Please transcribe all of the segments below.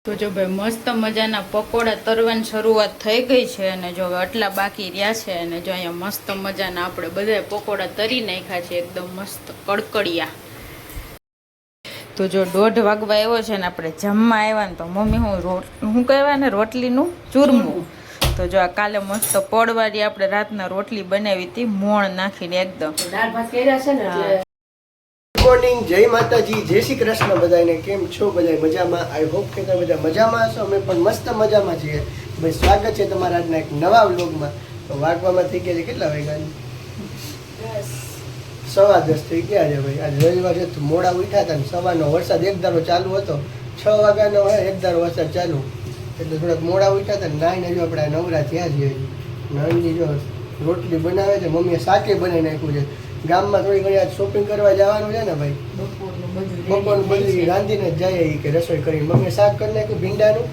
તો જો ભાઈ મસ્ત મજાના પકોડા તરવાની શરૂઆત થઈ ગઈ છે અને જો આટલા બાકી રહ્યા છે અને જો અહીંયા મસ્ત મજાના આપણે બધા પકોડા તરી નાખ્યા છે એકદમ મસ્ત કડકડિયા. તો જો 1:30 વાગવા આવ્યો છે ને આપણે જમવા આવ્યા ને તો મમ્મી હું કહેવાય ને રોટલીનું ચૂરમું. તો જો આ કાલે મસ્ત પડવાળી આપણે રાતના રોટલી બનાવી હતી મોણ નાખીને એકદમ દાળ ભાત કર્યા છે ને એટલે મોર્નિંગ, જય માતાજી, જય શ્રી કૃષ્ણ. બધાને કેમ છો? બધા મજામાં? આઈ હોપ કે તમે બધા મજામાં હશો. અમે પણ મસ્ત મજામાં છીએ. ભાઈ સ્વાગત છે તમારા આજના એક નવા વ્લોગમાં. તો વાગવામાં થઈ ગયા છે કેટલા વાગ્યા? 10:15 થઈ ગયા છે ભાઈ. આજ રવિવાર છે તો મોડા ઉઠ્યા હતા ને સવારનો વરસાદ એક ધારો ચાલુ હતો. 6 વાગ્યાનો હોય એક ધારો વરસાદ ચાલુ એટલે થોડાક મોડા ઉઠ્યા હતા. નાઈને જો આપણે નવરા થયા છીએ. નાની જો રોટલી બનાવે છે, મમ્મીએ શાકે બનાવી નાખ્યું છે. ગામમાં થોડી ઘણી આજ શોપિંગ કરવા જવાનું છે ને ભાઈ, બપોરનું બધું રાંધીને જ જાય કે રસોઈ કરીને. મમ્મીએ શાક કરી નાખ્યું ભીંડાનું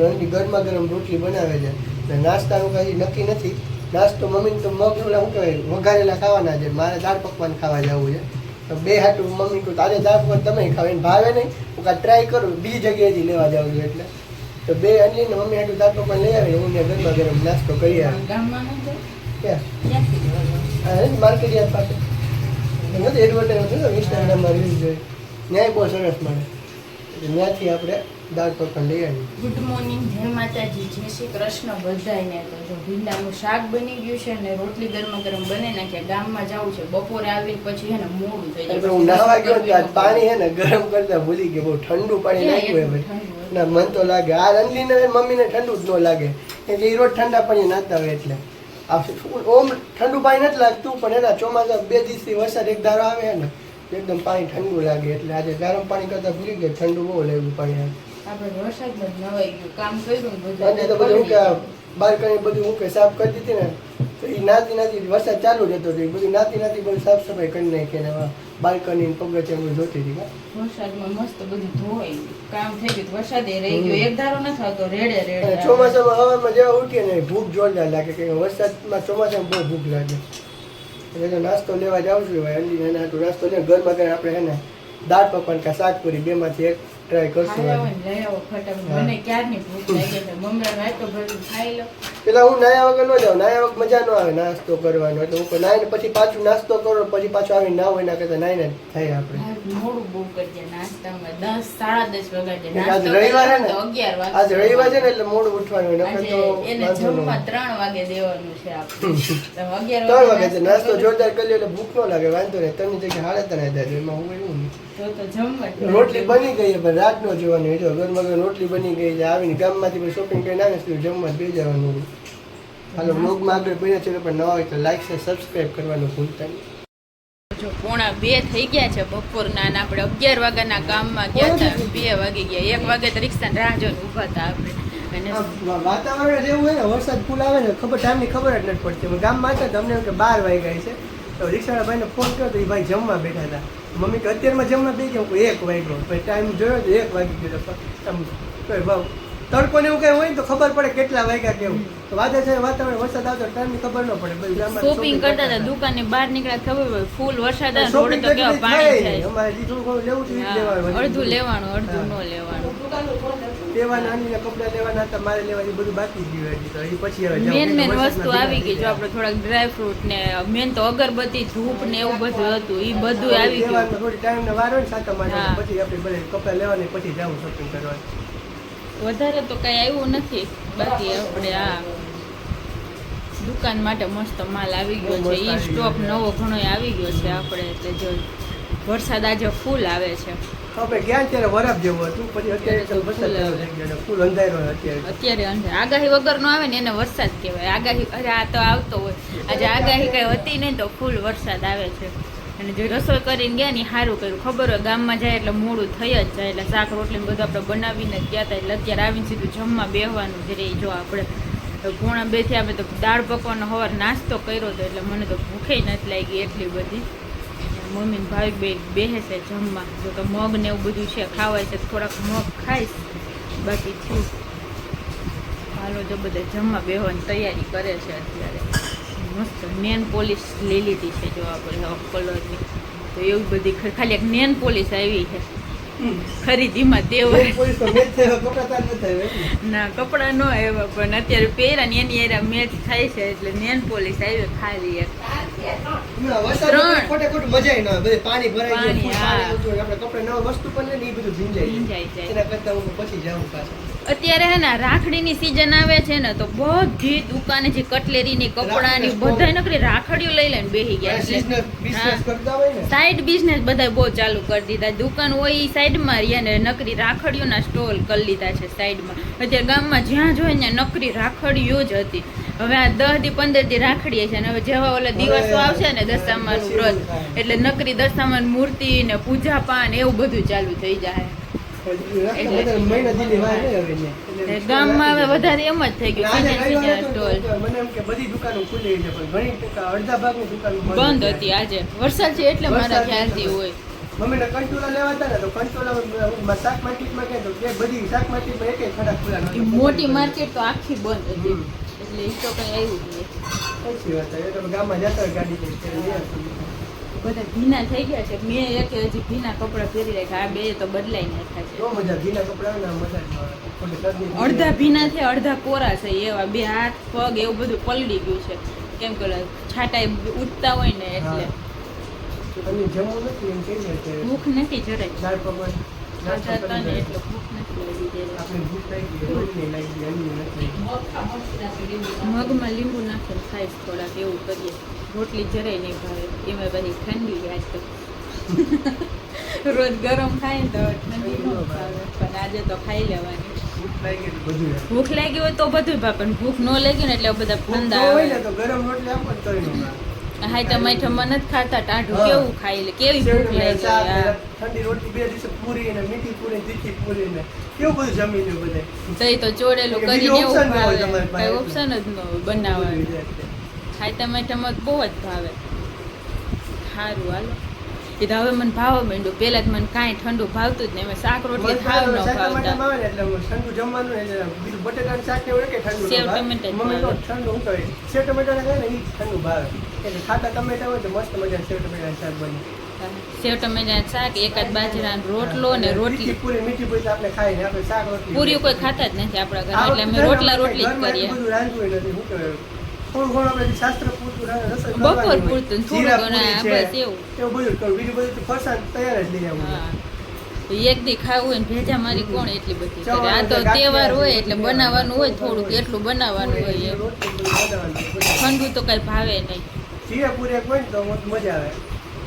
અને ગરમા ગરમ રોટલી બનાવે છે. અને નાસ્તાનું કાંઈ નક્કી નથી. નાસ્તો મમ્મીને તો મગ ઓલા શું કહેવાય વઘારેલા ખાવાના છે, મારે દાળ પકવાન ખાવા જવું છે. તો બે હાટું મમ્મી કહું તારે દાળ પકવાન તમે ખાવ, એને ભાવે નહીં. હું કાંઈ ટ્રાય કરું, બીજી જગ્યાએથી લેવા જાઉં છું એટલે. તો બે અનલીને મમ્મી હાટું દાળ પકવાન લઈ આવે, હું ગરમા ગરમ નાસ્તો કરી આવે. ક્યાં માર્કેટ યાદ પાસે નથી એડવર્ટાઈઝ હતું ને ઇન્સ્ટાગ્રામમાં રીલ્સ જોઈ, ન્યાય બહુ સરસ મળે એટલે ત્યાંથી આપણે દાળ પકવાન લઈ આવીએ. ગુડ મોર્નિંગ, જય માતાજી, જય શ્રી કૃષ્ણ બધાને. તો જો ભીંડાનું શાક બની ગયું છે અને રોટલી ગરમા ગરમ બની નાખ્યા. ગામમાં જવું છે, બપોરે આવી પછી હે ને મોડું થઈ જાય. હું નાવા ગયો ત્યાં પાણી હે ને ગરમ કરતા ભૂલી ગયો, બહુ ઠંડુ પાણી નાખ્યું હોય ના મન તો લાગે. આ રંગલીને મમ્મીને ઠંડુ જ ન લાગે એટલે એ રોજ ઠંડા પાણી નાખતા હોય એટલે ઓમ ઠંડુ પાણી નથી લાગતું. પણ એના ચોમાસા 2 દિવસથી વરસાદ એક ધારો આવે ને એકદમ પાણી ઠંડુ લાગે એટલે આજે ગરમ પાણી કરતા ભૂલી ગયા, ઠંડુ બહુ લેવું પાણી. આપણે વરસાદમાં જ નવાઈ ગયું, કામ કર્યું ને અને તો બધું કે બાલ્કની બધું હું કે સાફ કરી દીધી ને તો એ નાતી વરસાદ ચાલુ જ હતો તો એ બધું નાતી બધું સાફ સફાઈ કરી નાખી ને બાલ્કની પગથિયા બધું જોતી હતી. વરસાદમાં મસ્ત બધું ધોવાઈ કામ થઈ ગયું. વરસાદે રહી ગયો, એક ધારો નથી આવતો, રેડે રેડે. ચોમાસામાં હવામાં જેવા ઉઠીએ ને ભૂખ જોરદાર લાગે કે વરસાદમાં ચોમાસામાં બહુ ભૂખ લાગે એટલે નાસ્તો લેવા જાઉં છું ભાઈ. અંડી એના હાટું નાસ્તો લે ગરમા ગરમ આપણે હે ને દાળ પકવાન કા શાક પૂરી બેમાંથી એક ટ્રાય કરશું. પેલા હું નાયા વગર ન જાઉં, નાયા વગર મજા ન આવે નાસ્તો કરવાનો એટલે હું નાઈને પછી પાછું નાસ્તો કરો પછી પાછું આવીને ના હોય ના કરતા નાઈને થાય આપણે મોડું બહુ કરી દે નાસ્તામાં. 10 સાડા 10 વાગે આજ રવિવાર છે ને, 11 વાગે આજ રવિવાર છે ને એટલે મોડું ઉઠવાનું નકર તો એને જમવા 3 વાગે દેવાનું છે આપણે. 3 વાગે નાસ્તો જોરદાર કરી લે એટલે ભૂખ ન લાગે, વાંધો નહીં. તમે જગ્યાએ 3:30 એમાં હું એવું રોટલી બની ગઈ પણ રાત નો જોવાનું. જો ગરમા રોટલી બની ગઈ છે, આવીને ગામમાંથી શોપિંગ કરીને આવે તો જમવા જ બેસી જવાનું. હાલો બ્લોગમાં આગળ બન્યા છે પણ નવા હોય તો લાઈક છે સબસ્ક્રાઈબ કરવાનું ભૂલતા નહીં. જો 1:45 થઈ ગયા છે બપોરના અને આપણે 11 વાગ્યાના ગામમાં ગયા હતા. 2 વાગી ગયા, 1 વાગે તો રિક્ષાને રાહ જોઈને ઊભા હતા આપણે. અને વાતાવરણ જેવું હોય ને વરસાદ ફૂલ આવે ને ટાઈમની ખબર જ નથી પડતી. ગામમાં હતા તમને કે 12 વાગ્યા છે તો રિક્ષાવાળા ભાઈને ફોન કર્યો તો એ ભાઈ જમવા બેઠા હતા. મમ્મી કે અત્યારમાં જમવા બે ગયો, 1 વાગ્યો પછી ટાઈમ જોયો તો 1 વાગી ગયો. તડકો ને એવું કઈ હોય ને તો ખબર પડે કેટલા વાગ્યા કેવું. તો વાદળ છે વાતાવરણ વરસાદ આવતો ટાઈમની ખબર ન પડે. શોપિંગ કરતા હતા, દુકાને બહાર નીકળ્યા ખબર પડે ફૂલ વરસાદ આવે રોડ તો કેવા પાણી જાય. અમારે થોડું લેવું છે અડધું લેવાનું અડધું ન લેવાનું. લેવા નાની કપડા લેવાના હતા મારે લેવા એ બધું બાકી ગયું તો એ પછી મેન વસ્તુ આવી ગઈ. જો આપણે થોડાક ડ્રાય ફ્રૂટ ને મેન તો અગરબત્તી ધૂપ ને એવું બધું હતું એ બધું આવી ગયું. થોડી ટાઈમ ને વાર હોય ને સાતમ માટે પછી આપણે બધે કપડા લેવાની પછી જવું શોપિંગ કરવા. વધારે તો કઈ આવ્યું નથી, બાકી આપણે આ દુકાન માટે મસ્ત માલ આવી ગયો છે. ઈ સ્ટોક નવો ઘણો આવી ગયો છે આપણે. એટલે જો વરસાદ આજે ફૂલ આવે છે. આપણે ક્યાં ત્યારે વરાપ જેવું હતું પછી અત્યારે ફૂલ અંધારો અત્યારે આગાહી વગર નો આવે ને એને વરસાદ કહેવાય. આગાહી અરે આ તો આવતો હોય, આજે આગાહી કઈ હતી નહીં તો ફૂલ વરસાદ આવે છે. અને જો રસોઈ કરીને ગયા ને સારું કર્યું. ખબર હોય ગામમાં જાય એટલે મોડું થઈ જ જાય એટલે શાક રોટલી બધું આપણે બનાવીને ગયા હતા એટલે અત્યારે આવીને સીધું જમવા બેસવાનું જ રહી. જો આપણે 1:45 થી આપણે તો દાળ પકવાનો સવાર નાસ્તો કર્યો હતો એટલે મને તો ભૂખે નથી લાગી એટલી બધી. મમ્મી ને ભાઈ બેસે છે જમવા. જો તો મગ ને એવું બધું છે ખાવાય છે, થોડાક મગ ખાઈશ બાકી થયું. હાલો જો બધા જમવા બેસવાની તૈયારી કરે છે અત્યારે. મસ્ત નેન પોલિશ લઈ લીધી છે જો આપણે કલરની. તો એવી બધી ખાલી એક નેન પોલિશ આવી છે ખરીદીમાં તેવર પોલીસ તો મેચ થયો કપડા તાર ન થાય ના કપડાં ન આવ્યા પણ અત્યારે પહેર્યા ને એની એરા મેચ થાય છે એટલે નેન પોલીસ આવી ખાલી એક ત્રણ. ખોટે ખોટું મજા ન આવે બધે પાણી ભરાઈ ગયું પાણી, ફૂલ હા. પાણી હતું આપણે કપડા નવા વસ્તુ પણ ને એ બધું ભીંજાઈ ભીંજાઈ જાય. એના કરતા હું પછી જાઉં પાછા અત્યારે હે ને રાખડીની સીઝન આવે છે ને તો બધી દુકાને જે કટલેરીની કપડાની રાખડી બધા નકરી રાખડીઓ લઈ લઈને બેસી ગયા એટલે બિઝનેસ કરતા હોય ને સાઈડ બિઝનેસ બધા બહુ ચાલુ કરી દીધા દુકાન હોય ઈ સાઈડમાં રહ્યા ને નકરી રાખડીઓના સ્ટોલ કરી લીધા છે સાઈડમાં અત્યારે ગામમાં જ્યાં જોઈએ ત્યાં નકરી રાખડીઓ જ હતી હવે આ 10 થી 15 દી રાખડીએ છે ને હવે જેવા ઓલા દિવસો આવશે ને દશામાનું વ્રત એટલે નકરી દશામાન મૂર્તિ ને પૂજા પાન એવું બધું ચાલુ થઈ જાય મહિના દીની વાર નહીં હવે ને. એટલે ગામમાં હવે વધારે એમ જ થઈ ગયું આજે સીઝન રવિવાર સીઝન હતો સ્ટોલ તો મને એમ કે બધી દુકાનો ખુલી છે પણ ઘણી ટકા અડધા ભાગની દુકાનો બંધ હતી આજે વરસાદ છે એટલે મારા વરસાદ ખ્યાલથી હતો. હોય મમ્મીને કંટોલા લેવા હતા ને તો કંટોલા શાક માર્કેટમાં કે તો કે બધી શાક માર્કેટમાં એકે ખડા ખુલ્લા ઈ નહોતા. મોટી માર્કેટ તો આખી બંધ હતી એટલે ઈ તો કઈ આવ્યું જ નહીં સાચી વાત છે. એ તો ગામમાં જતા હોય ગાડી લઈને ત્યારે લઈ આવશું. બધા ભીના થઈ ગયા છે મેં એક હજી ભીના કપડાં પહેરી રાખ્યા આ બે તો બદલાઈ નાખ્યા છે બહુ મજા ભીના કપડા આવે ને મજા જ આવે. થોડી શરદી થઈ અડધા જાય. ભીના છે અડધા કોરા છે એવા બે હાથ પગ એવું બધું પલળી ગયું છે કેમ કે ઓલા છાંટાઈ ઉઠતા હોય ને એટલે અને જમવું નથી એમ કહીએ કે ભૂખ નથી જરાય દાળ પકવાન નાસ્તો ખાતા હતા કરી ને દઈએ. એટલે ભૂખ નથી લાગી જરાય. આપણે ભૂખ લાગી ગઈ રોટલી લાગી ગઈ અન્ન નથી મગમાં લીંબુ નાખીને ખાઈશ થોડાક એવું કરીએ રોટલી જરાય નહીં ભાવે એમાં પછી ઠંડી આજ તો રોજ ગરમ ખાય ને તો ઠંડી ન ભાવે પણ આજે તો ખાઈ લેવાની ભૂખ લાગી એટલે બધું આવે. ભૂખ લાગી હોય તો બધું ભાવે પણ ભૂખ ન લાગી ને એટલે બધા ભૂખ ફંદા ન હોય આવે ને તો ગરમ રોટલી આપો ને તોય ન ભાવે. હાઈ ટમાટરમાં નથી ખાતા ટાઢું હા. કેવું ખાઈ લે કેવી ભૂખ લાગી શાક, હોય આ. ઠંડી રોટલી બે દિવસે પૂરી ને મીઠી પૂરી તીખી પૂરી ને કેવું બધું જમી લ્યું બધે તઈ તો ચોળેલું કે કરીને બીજું એવું option ન હોય ભાવે તમારી પાસે કઈ એટલે. ઓપ્શન જ ન હોય બનાવવાનું હાઈ ટમાટરમાં બહુ જ ભાવે સારું હાલો એ તો હવે મને ભાવવા માંડ્યું પેલા જ મને કાંઈ ઠંડુ ભાવતું જ નહીં અમે શાક રોટલી ખાવ ન ભાવતા આવે ને એટલે ઠંડુ જમવાનું એટલે બીજું બટેટાનું શાક ને એવું કે ઠંડુ સેવ ન ભાવે. ટમેટા જ મમ્મી તો ભાવે. ઠંડુ હું કહે સેવ ટમેટા ખાય ને એ ઠંડુ ભાવે એટલે ખાટા ટમેટા હોય તો મસ્ત મજાનું સેવ ટમેટાનું શાક બને સેવ ટમેટાનું શાક એકાદ બાજરાનો રોટલો ને રોટલી મીઠી પૂરી તો આપણે ખાઈ ને આપણે શાક રોટલી પૂરી કોઈ ખાતા જ નથી આપણા ઘરમાં એટલે અમે રોટલા રોટલી જ કરીએ બધું રાંધવું નથી શું કહેવાય થોડું ઘણું આપણે શાસ્ત્ર પૂરતું રસોઈ બપોર કરવાની હોય. પૂરતું થોડું જીરા ઘણું પૂરી આ છે, બસ એવું એવું બધું કરું બીજું બધું તો ફરસાણ તૈયાર જ લઈ આવવું હા તો એક દી ખાવું હોય ને ભેજા મારી કોણ એટલી બધી કરે ચવાણું આ તો ગાંઠિયા તહેવાર છે, હોય એટલે બધું બનાવવાનું હોય લેવાનું. થોડુંક એટલું બનાવવાનું હોય એમ રોટલી બધું બનાવવાનું હોય. ઠંડુ તો કઈ ભાવે નહીં જીરા પૂરી એક હોય ને તો મજા આવે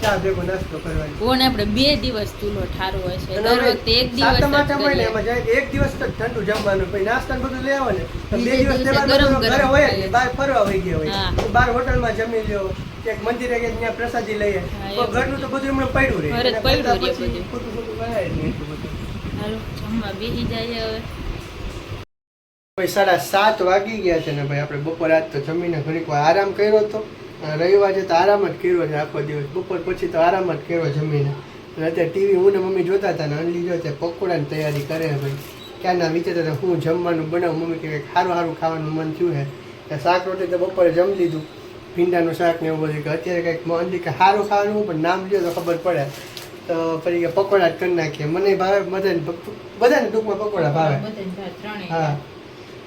ચા ભેગો નાસ્તો કરવાની કોને આપણે 2 દિવસ ચૂલો ઠારવો હોય છે અને દર હવે વખતે એક દિવસ સાતમ જ આઠમ હોય ને કરીએ. એમાં જાય કે એક દિવસ તો ઠંડુ જમવાનું પછી નાસ્તા ને બધું લઈ આવો ને તો બે બીજે દિવસ દિવસે તહેવાર ગરમ બધું ઘરે ગરમ હોય જ ખાઈએ. નહીં, બહાર ફરવા વહી ગયા હોય હા. તો બહાર હોટલમાં જમી લ્યો કે મંદિરે કે ત્યાં પ્રસાદી લઈએ હા, તો એવું. ઘરનું તો બધું એમણે પડ્યું રહે ઘરે જ એના પડ્યું કરતાં રહે પછી બધું. ખોટું ખોટું બનાવે જ નહીં એટલું બધું. હાલો જમવા બેસી જાય હવે ભાઈ 7:30 વાગી ગયા છે ને ભાઈ આપણે બપોર આજ તો જમીને ઘડીક વાર આરામ કર્યો હતો રવિવાર છે તો આરામ જ કર્યો છે આખો દિવસ બપોર પછી તો આરામ જ કર્યો જમીને અને અત્યારે ટીવી હું ને મમ્મી જોતા હતા ને અનલી જો તે પકોડાની તૈયારી કરે છે ભાઈ ક્યારના વિચારતા હતા હું જમવાનું બનાવું મમ્મી કે સારું સારું ખાવાનું મન થયું છે એટલે શાક રોટલી તો બપોરે જમી લીધું ભીંડાનું શાક ને એવું બધું કે અત્યારે કંઈક અંદી કે સારું ખાવાનું પણ નામ લ્યો તો ખબર પડે તો ફરી કે પકોડા જ કરી નાખીએ મને ભાવે બધાને ટૂંકમાં પકોડા ભાવે બધાને ભાવે, ત્રણેય. હા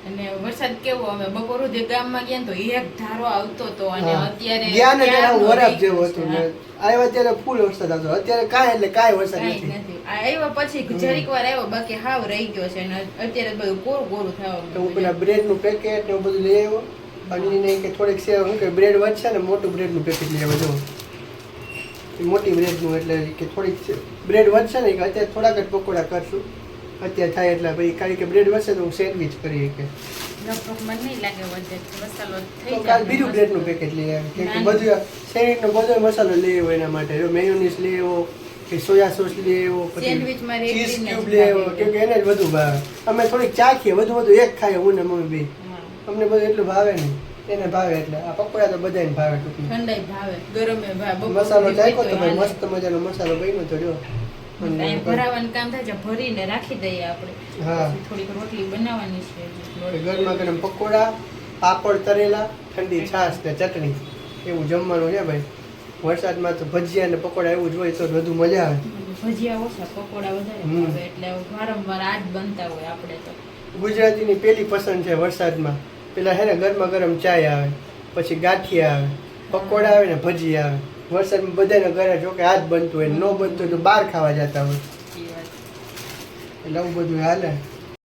અને વરસાદ કેવો અમે બપોર સુધી ગામમાં ગયા ને તો એક ધારો આવતો હતો અને હા. અત્યારે ગયા ને ત્યારે ક્યારનો વરાપ રહી જેવો ગયો હતું છે. ને આવ્યા ત્યારે ફૂલ વરસાદ આવતો અત્યારે કાંઈ એટલે કાંઈ વરસાદ કાંઈ નથી નથી આ આવ્યા પછી જરીક વાર આવ્યો બાકી હાવ રહી ગયો છે અને અત્યારે બધું કોરું કોરું થવા તો હું પેલા બ્રેડનું પેકેટ ને એવું બધું લઈ આવ્યો અને એને કે થોડીક સેવ શું કે બ્રેડ વધશે ને મોટું બ્રેડનું પેકેટ લઈ આવ્યો જો એ મોટી બ્રેડનું એટલે કે થોડીક બ્રેડ વધશે ને કે અત્યારે થોડાક જ પકોડા કરશું અત્યારે થાય એટલે ભાઈ કારણ કે બ્રેડ વધશે તો હું સેન્ડવિચ કરી કે લગભગ મને નહીં લાગે વધે મસાલો થઈ તો જાય કાલ બીજું બ્રેડનું પેકેટ લઈ આવ્યો કેમ કે બધું સેન્ડવિચનો બધો મસાલો લઈ આવ્યો એના માટે જો મેયોનીઝ લઈ આવ્યો કે સોયા સોસ લઈ આવ્યો પછી સેન્ડવિચમાં રેડ ચીઝ ગ્રીન જ ક્યુબ લઈ આવ્યો ભાવે. કેમ કે એને જ બધું ભાવે અમે થોડીક ચાખીએ બધું એક ખાઈએ હું ને મમ્મી બી હા. અમને બધું એટલું ભાવે નહીં એને ભાવે એટલે આ પકોડા તો બધાને ભાવે ટૂંકમાં ઠંડાઈ ભાવે ગરમે ભાવે બપોર મસાલો સુધી ચાખ્યો તો હોય ભાઈ તો મસ્ત મજાનો મસાલો બન્યો તો જો કાંઈ ભરાવાનું કામ થાય છે ભરીને રાખી દઈએ આપણે હા. પછી થોડીક રોટલી બનાવવાની છે ગરમા ગરમ પકોડા પાપડ તરેલા ઠંડી છાશ ને ચટણી એવું જમવાનું છે ભાઈ વરસાદમાં તો ભજીયા ને પકોડા એવું જ હોય તો વધુ મજા આવે ભજીયા ઓછા, પકોડા વધારે હમ. ભાવે એટલે વારંવાર આ જ બનતા હોય આપણે તો. ગુજરાતીની પેલી પસંદ છે વરસાદમાં. પેલા હે ને ગરમા ગરમ ચાય આવે, પછી ગાંઠિયા આવે, પકોડા આવે ને ભજી આવે. વરસાદમાં બધાને ઘરે જો કે આ જ બનતું હોય, ન બનતું હોય તો બહાર ખાવા જતા હોય, એ વાત. એટલે આવું બધું હાલે.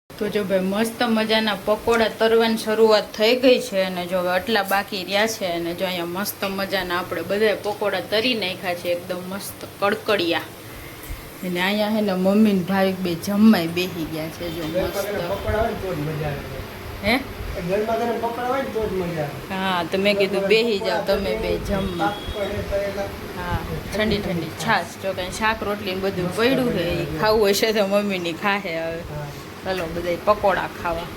તો જો ભાઈ મસ્ત મજાના પકોડા તરવાની શરૂઆત થઈ ગઈ છે અને જો હવે આટલા બાકી રહ્યા છે અને જો અહીંયા મસ્ત મજાના આપણે બધા પકોડા તરી નાખ્યા છે એકદમ મસ્ત કડકડિયા. અને અહીંયા હે ને મમ્મી ને ભાવિક બે જમવાય બેસી ગયા છે જો મસ્ત. પકોડા હોય ને તો જ મજા આવે. હે ગરમા ગરમ પકોડા હોય ને તો જ મજા આવે. હા તો મેં કીધું બેસી જાઓ તમે બે જમવા. હા ઠંડી ઠંડી છાશ જો કાંઈ શાક રોટલી ને બધું પડ્યું છે એ ખાવું હશે તો મમ્મીની ખાહે હવે. ચાલો બધા પકોડા ખાવા.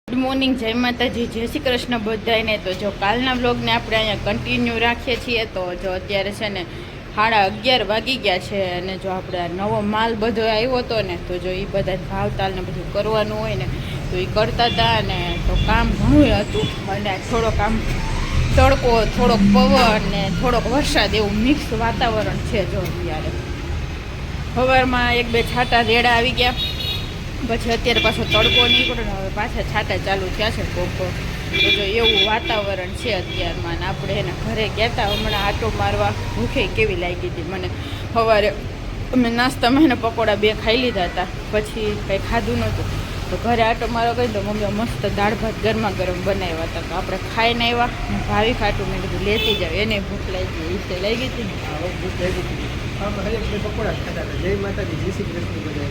ગુડ મોર્નિંગ, જય માતાજી, જય શ્રી કૃષ્ણ બધાને. તો જો કાલના વ્લોગને આપણે અહીંયા કન્ટિન્યુ રાખીએ છીએ. તો જો અત્યારે છે ને 11:30 વાગી ગયા છે અને જો આપણે આ નવો માલ બધો આવ્યો હતો ને તો જો એ બધા ભાવતાલ ને બધું કરવાનું હોય ને તો એ કરતા હતા ને તો કામ ઘણું હતું અને થોડોક આમ તડકો, થોડોક પવન ને થોડોક વરસાદ એવું મિક્સ વાતાવરણ છે. જો અત્યારે સવારમાં 1-2 છાંટા રેડા આવી ગયા, પછી અત્યારે પાછો તડકો નીકળ્યો ને હવે પાછા છાંટા ચાલુ થયા છે કોક. તો જો એવું વાતાવરણ છે અત્યારમાં. ને આપણે એને ઘરે ગયા હતા હમણાં આટો મારવા. ભૂખે કેવી લાગી હતી મને. સવારે અમે નાસ્તામાં એને પકોડા 2 ખાઈ લીધા હતા, પછી કંઈ ખાધું નહોતું. તો ઘરે આટો મારવા ગઈ તો મમ્મીએ મસ્ત દાળ ભાત ગરમા ગરમ બનાવ્યા હતા. તો આપણે ખાઈને આવ્યા. ભાવી ખાટું મેં કીધું લેતી જાવ, એને ભૂખ લાગી ગઈ. એ લાગી હતી ને ભૂખ લાગી હતી. પકોડા ખાતા હતા. જય માતાજી, જય શ્રી કૃષ્ણ બધા.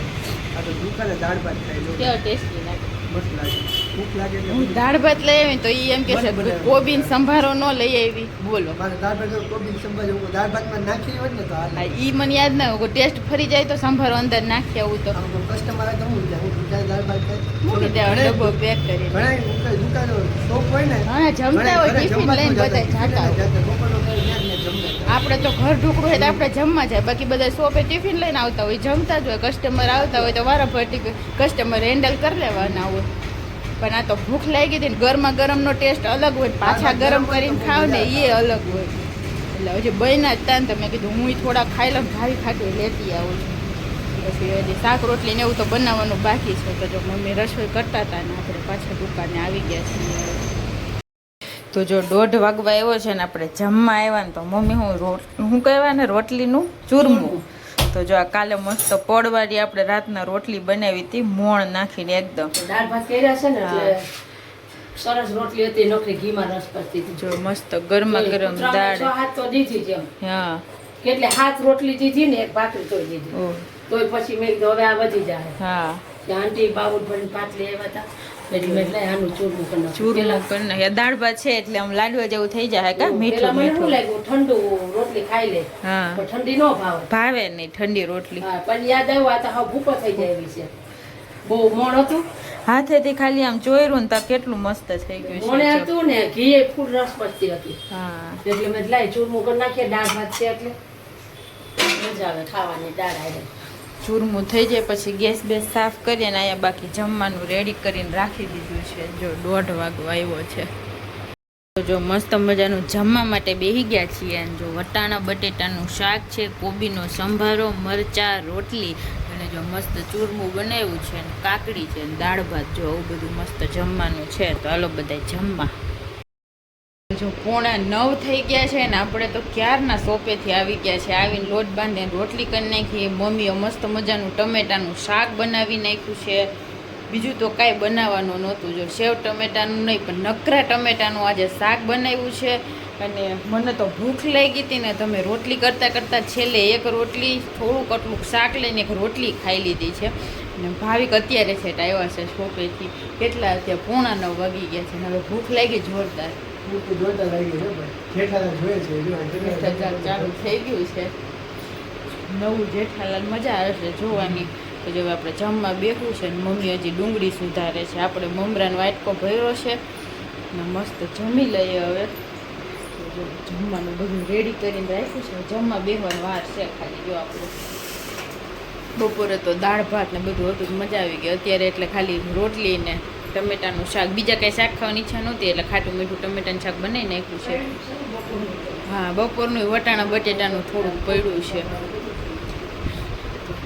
આ તો દુકાને દાળ ભાત ખાઈ લો, કેવા ટેસ્ટી લાગે. મસ્ત લાગે. ભૂખ લાગે એટલે હું દાળ ભાત લઈ આવી તો એ એમ કે છે કોબીન સંભારો ન લઈ આવી. બોલો મારે દાળ ભાત કોબી સંભાર હું દાળ ભાતમાં નાખી હોય ને તો હાલે. હા ઈ મને યાદ ના હોય. ટેસ્ટ ફરી જાય તો સંભારો અંદર નાખી આવું તો કસ્ટમર આવે તો હું ક્યારે દાળ ભાત ખાય મૂકી દેવાનો ડબ્બો પેક કરી. ઘણા દુકાનો શોપ હોય ને હા જમતા હોય ટિફિન લઈને બધા જાતા હોય. આપણે તો ઘર ઢોકળું હોય તો આપણે જમવા જાય, બાકી બધા શોપે ટિફિન લઈને આવતા હોય, જમતા જ હોય. કસ્ટમર આવતા હોય તો વારાફરતી કસ્ટમર હેન્ડલ કરી લેવાના હોય. પણ આ તો ભૂખ લાગી હતી ને ગરમા ગરમનો ટેસ્ટ અલગ હોય, પાછા ગરમ કરીને ખાવ ને એ અલગ હોય. એટલે હજી બન્યા જ તા ને તો મેં કીધું હું થોડા ખાઈ લઉં, ભાવી ખાટી લેતી આવું છું. પછી હજી શાક રોટલી ને એવું તો બનાવવાનું બાકી છે. તો જો મમ્મી રસોઈ કરતા હતા ને આપણે પાછા દુકાને આવી ગયા છીએ. તો જો 1:30 વાગવા આવ્યો છે ને આપણે જમવા આવ્યા ને તો મમ્મી હું કહેવાય ને રોટલીનું ચૂરમું. તો જો આ કાલે મસ્ત પડવાળી આપણે રાતના રોટલી બનાવી હતી મોણ નાખીને એકદમ. દાળ ભાત કર્યા છે ને એટલે સરસ રોટલી હતી, નોકરી ઘીમાં રસ કરતી હતી. જો મસ્ત ગરમા ગરમ દાળ. 6 હાથ તો દીધી છે એમ. હા કેટલે હાથ રોટલી દીધી ને 1 ભાખરી તોય દીધી. ઓહ તોય પછી મેં કીધું હવે આ વધી જાય. હા ત્યાં આંટી બાબુ ભરીને પાટલી આવ્યા હતા એટલે મેં એટલે આનું ચૂરમું કરી નાખ્યું. ચૂરમું કરી નાખ્યા. દાળ ભાત છે એટલે આમ લાડવા જેવું થઈ જાય કા મીઠું પેલા મને શું મીઠું. લાગ્યું ઠંડુ રોટલી ખાઈ લે, હા પણ ઠંડી ન ભાવે. ભાવે નહીં ઠંડી રોટલી. હા પણ યાદ આવ્યું આ તો હવે ભૂકો થઈ જાય એવી છે. બહુ મોણ હતું, હાથેથી ખાલી આમ ચોયરું ને તો કેટલું મસ્ત થઈ ગયું મોણે છે. હતું ને ઘી ફૂલ રસ પડતી હતી. હા એટલે મેં લાઈ ચૂરમું કરી નાખીએ, દાળ ભાત છે એટલે મજા આવે ખાવાની. દાળ આવે ચૂરમું થઈ જાય પછી ગેસ બેસ સાફ કરીએ ને અહીંયા બાકી જમવાનું રેડી કરીને રાખી દીધું છે. જો 1:30 વાગવા આવ્યો છે. તો જો મસ્ત મજાનું જમવા માટે બેસી ગયા છીએ. અને જો વટાણા બટેટાનું શાક છે, કોબીનો સંભારો, મરચાં, રોટલી અને જો મસ્ત ચૂરમું બનાવ્યું છે અને કાકડી છે અને દાળ ભાત. જો આવું બધું મસ્ત જમવાનું છે. તો હાલો બધા જમવા. જો 8:45 થઈ ગયા છે ને આપણે તો ક્યારના શોપેથી આવી ગયા છે. આવીને લોટ બાંધીને રોટલી કરી નાખી. મમ્મીએ મસ્ત મજાનું ટમેટાનું શાક બનાવી નાખ્યું છે. બીજું તો કાંઈ બનાવવાનું નહોતું. જો સેવ ટમેટાનું નહીં પણ નકરા ટમેટાનું આજે શાક બનાવ્યું છે. અને મને તો ભૂખ લાગી હતી ને તમે રોટલી કરતાં કરતાં છેલ્લે 1 રોટલી થોડુંક આટલું શાક લઈને 1 રોટલી ખાઈ લીધી છે. અને ભાવિક અત્યારે છે આવ્યા છે શોપેથી. કેટલા અત્યારે 8:45 વાગી ગયા છે ને હવે ભૂખ લાગી જોરદાર. જોરદાર લાગી છે ભાઈ. જેઠાલાલ જોઈએ છે ભ્રષ્ટાચાર ચાલુ થઈ ગયું છે. નવું જેઠાલાલ મજા આવશે જોવાની. તો જો આપણે જમવા બેઠું છે ને મમ્મી હજી ડુંગળી સુધારે છે. આપણે મમરાનો વાટકો ભર્યો છે ને મસ્ત જમી લઈએ હવે. તો જો જમવાનું બધું રેડી કરીને રાખ્યું છે. જમવા બેસવાની વાર છે ખાલી. જો આપણે બપોરે તો દાળ ભાત ને બધું હતું મજા આવી ગઈ. અત્યારે એટલે ખાલી રોટલી ને ટમેટાનું શાક, બીજા કંઈ શાક ખાવાની ઈચ્છા નહોતી એટલે ખાટું મીઠું ટમેટાનું શાક બનાવી નાખ્યું છે. હા બપોરનું વટાણા બટેટાનું થોડુંક પડ્યું છે.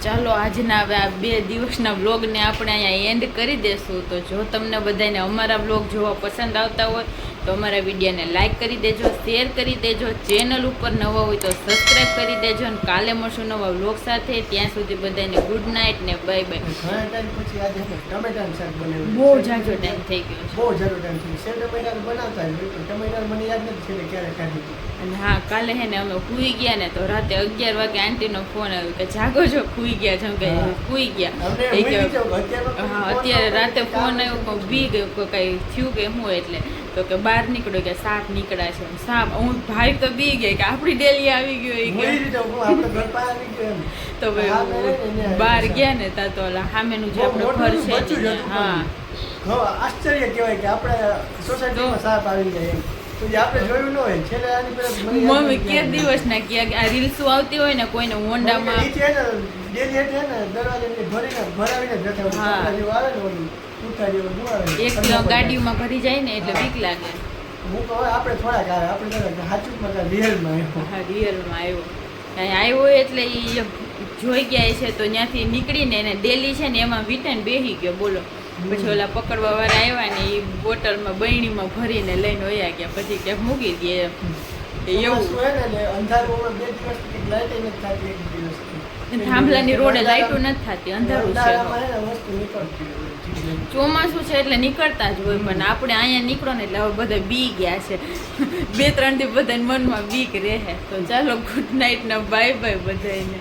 ચાલો આજના હવે આ 2 દિવસના વ્લોગને આપણે અહીંયા એન્ડ કરી દેશું. તો જો તમને બધાને અમારા વ્લોગ જોવા પસંદ આવતા હોય તો અમારા વિડીયોને લાઈક કરી દેજો, શેર કરી દેજો, ચેનલ ઉપર નવા હોય તો સબસ્ક્રાઈબ કરી દેજો. અને કાલે મળશું નવા વ્લોગ સાથે. ત્યાં સુધી બધાને ગુડ નાઇટ ને બાય બાય. ઘણા ટાઈમ પછી આજે અમે ટમેટાનું શાક બનાવ્યું. બહુ જાજો ટાઈમ થઈ ગયો છે. બહુ જરૂર ટાઈમ થઈ સેવ ટમેટાનું બનાવતા જ હોય, પણ ટમેટાનું મને યાદ નથી છેલ્લે ક્યારે ખાધું હતું. અને હા, કાલે હે ને અમે સૂઈ ગયા ને તો રાતે 11 વાગે આંટીનો ફોન આવ્યો કે જાગો છો, સૂઈ ગયા છો કે સૂઈ ગયા. અમને એ કે ઊંઘી જાવ, અત્યારનો હા, ફોન અત્યારે આવતો રાતે નથી, ફોન કામ આવ્યો કે બી ગયો કે કઈ થયું કે શું, એટલે તો કે બહાર નીકળ્યો કે સાપ નીકળ્યા છે. સાપ હું ભાઈ તો બી ગઈ કે આપણી ડેલી આવી ગયો એ મૂળી કે દીધો, હું આપણે ઘર પાસે આવી ગયો એમ. તો હા, મેં એને ભાઈ બહાર ગયા ને તા તો ઓલા સામેનું જે બહુ આપણું ઘર મોટું છે બચ્ચું જ ને, હતું હા પણ. હા, આશ્ચર્ય કહેવાય કે આપણે સોસાયટીમાં સાપ આવી જાય એમ. તો જે આપણે જોયું ન હોય છેલ્લે આની પહેલા મને યાદ મમ્મી નથી કે આવ્યું. દિવસના કે આ રીલ્સો આવતી હોય ને કોઈને હોન્ડામાં ઈ છે ને, ડેલી એટલે ને દરવાજે ભરાવીને જ બેઠા હોય. હા. કપડાં જેવું આવે ને ઓલું, ઉઠા જેવું શું આવે ને, એક ઠંડો પડે. ગાડીમાં ભરી જાય ને એટલે હા. બીક લાગે. હું કહું હવે આપણે થોડાક આવે, આપણે થોડાક સાચુંમાં કાંઈ રિયલમાં આવ્યો. હા, રિયલમાં આવ્યો. અહીંયા આવ્યો એટલે એ જોઈ ગયા છે તો ત્યાંથી નીકળીને એને ડેલી છે ને એમાં વીટાઈને બેસી ગયો બોલો. પછી ઓલા પકડવા વાળા આવ્યા ને એ બોટલમાં બરણીમાં ભરીને લઈને વયા ગયા. પછી ક્યાંક મૂકી દે એમ. એવું ચોમાસું હોય ને એટલે અંધારું હોય, 2 દિવસથી કંઈક લાઈટ ય નથી થતી, 1 દિવસથી. થાંભલાની રોડે લાઈટો નથી થતી, અંધારું છે. અંધારામાં હે ને વસ્તુ નીકળતી હોય. ચોમાસું છે એટલે નીકળતા જ હોય, પણ આપણે અહીંયા નીકળો ને એટલે હવે બધા બી ગયા છે. 2-3 દી બધાને મનમાં બીક રહે. તો ચાલો ગુડ નાઇટ ને બાય બાય બધાને.